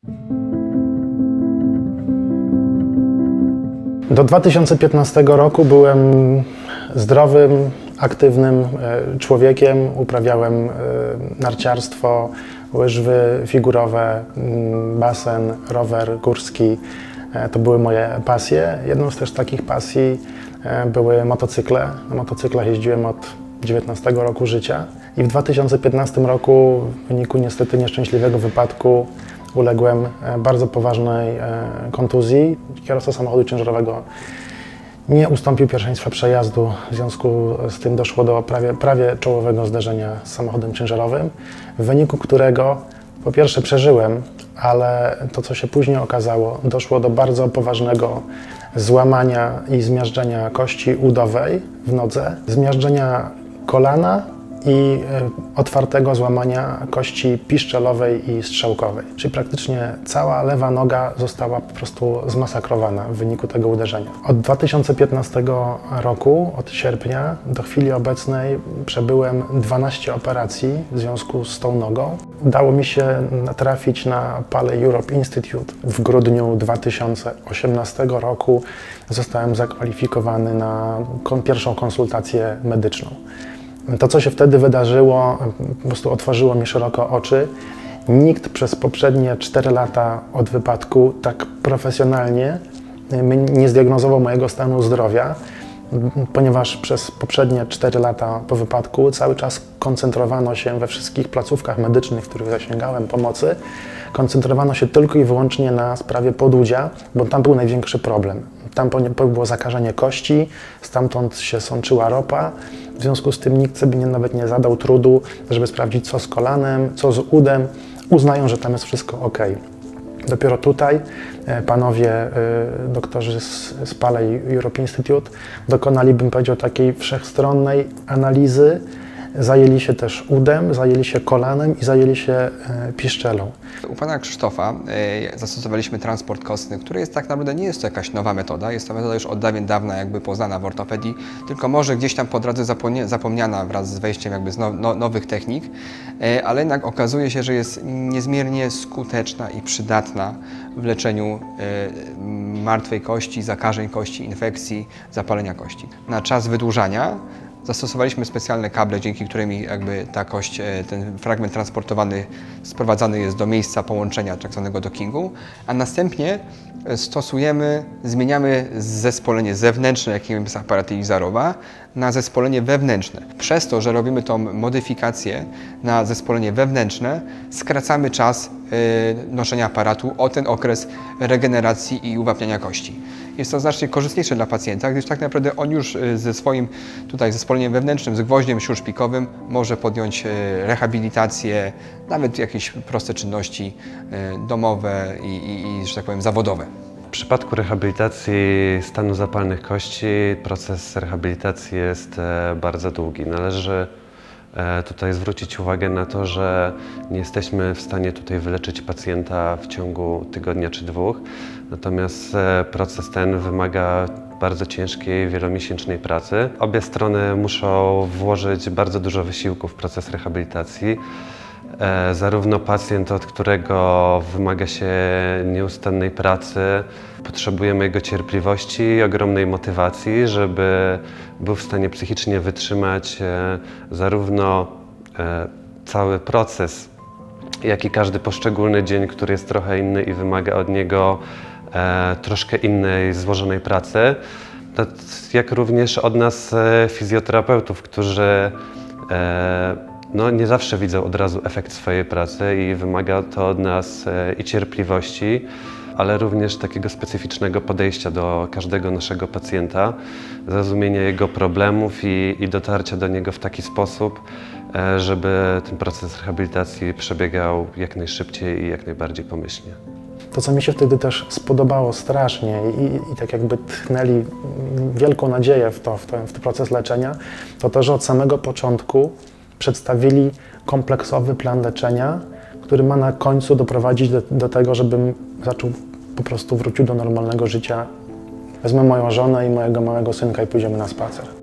Do 2015 roku byłem zdrowym, aktywnym człowiekiem. Uprawiałem narciarstwo, łyżwy figurowe, basen, rower górski. To były moje pasje. Jedną z też takich pasji były motocykle. Na motocyklach jeździłem od 19 roku życia i w 2015 roku w wyniku niestety nieszczęśliwego wypadku uległem bardzo poważnej kontuzji. Kierowca samochodu ciężarowego nie ustąpił pierwszeństwa przejazdu, w związku z tym doszło do prawie czołowego zderzenia z samochodem ciężarowym, w wyniku którego po pierwsze przeżyłem, ale to, co się później okazało, doszło do bardzo poważnego złamania i zmiażdżenia kości udowej w nodze, zmiażdżenia kolana i otwartego złamania kości piszczelowej i strzałkowej. Czyli praktycznie cała lewa noga została po prostu zmasakrowana w wyniku tego uderzenia. Od 2015 roku, od sierpnia do chwili obecnej przebyłem 12 operacji w związku z tą nogą. Udało mi się trafić na Paley Europe Institute. W grudniu 2018 roku zostałem zakwalifikowany na pierwszą konsultację medyczną. To, co się wtedy wydarzyło, po prostu otworzyło mi szeroko oczy. Nikt przez poprzednie 4 lata od wypadku tak profesjonalnie nie zdiagnozował mojego stanu zdrowia, ponieważ przez poprzednie 4 lata po wypadku cały czas koncentrowano się we wszystkich placówkach medycznych, w których zasięgałem pomocy, koncentrowano się tylko i wyłącznie na sprawie podudzia, bo tam był największy problem. Tam było zakażenie kości, stamtąd się sączyła ropa, w związku z tym nikt sobie nawet nie zadał trudu, żeby sprawdzić, co z kolanem, co z udem. Uznają, że tam jest wszystko ok. Dopiero tutaj panowie doktorzy z Paley Europe Institute dokonali, bym powiedział, takiej wszechstronnej analizy. Zajęli się też udem, zajęli się kolanem i zajęli się piszczelą. U pana Krzysztofa zastosowaliśmy transport kostny, który jest tak naprawdę nie jest to jakaś nowa metoda, jest to metoda już od dawien dawna jakby poznana w ortopedii, tylko może gdzieś tam po drodze zapomniana wraz z wejściem jakby z nowych technik, ale jednak okazuje się, że jest niezmiernie skuteczna i przydatna w leczeniu martwej kości, zakażeń kości, infekcji, zapalenia kości. Na czas wydłużania zastosowaliśmy specjalne kable, dzięki którym jakby ta kość, ten fragment transportowany, sprowadzany jest do miejsca połączenia, tak zwanego dockingu, a następnie zmieniamy zespolenie zewnętrzne, jakim jest aparaty Izarowa, na zespolenie wewnętrzne. Przez to, że robimy tą modyfikację na zespolenie wewnętrzne, skracamy czas noszenia aparatu o ten okres regeneracji i uwapniania kości. Jest to znacznie korzystniejsze dla pacjenta, gdyż tak naprawdę on już ze swoim tutaj zespoleniem wewnętrznym, z gwoździem siurszpikowym może podjąć rehabilitację, nawet jakieś proste czynności domowe i że tak powiem, zawodowe. W przypadku rehabilitacji stanu zapalnych kości proces rehabilitacji jest bardzo długi. Należy tutaj zwrócić uwagę na to, że nie jesteśmy w stanie tutaj wyleczyć pacjenta w ciągu tygodnia czy 2, natomiast proces ten wymaga bardzo ciężkiej, wielomiesięcznej pracy. Obie strony muszą włożyć bardzo dużo wysiłku w proces rehabilitacji. Zarówno pacjent, od którego wymaga się nieustannej pracy, potrzebujemy jego cierpliwości i ogromnej motywacji, żeby był w stanie psychicznie wytrzymać zarówno cały proces, jak i każdy poszczególny dzień, który jest trochę inny i wymaga od niego troszkę innej, złożonej pracy, jak również od nas fizjoterapeutów, którzy nie zawsze widzą od razu efekt swojej pracy i wymaga to od nas i cierpliwości, ale również takiego specyficznego podejścia do każdego naszego pacjenta, zrozumienia jego problemów i dotarcia do niego w taki sposób, żeby ten proces rehabilitacji przebiegał jak najszybciej i jak najbardziej pomyślnie. To, co mi się wtedy też spodobało strasznie i tak jakby tchnęli wielką nadzieję w ten proces leczenia, to to, że od samego początku przedstawili kompleksowy plan leczenia, który ma na końcu doprowadzić do tego, żebym po prostu wrócił do normalnego życia. Wezmę moją żonę i mojego małego synka i pójdziemy na spacer.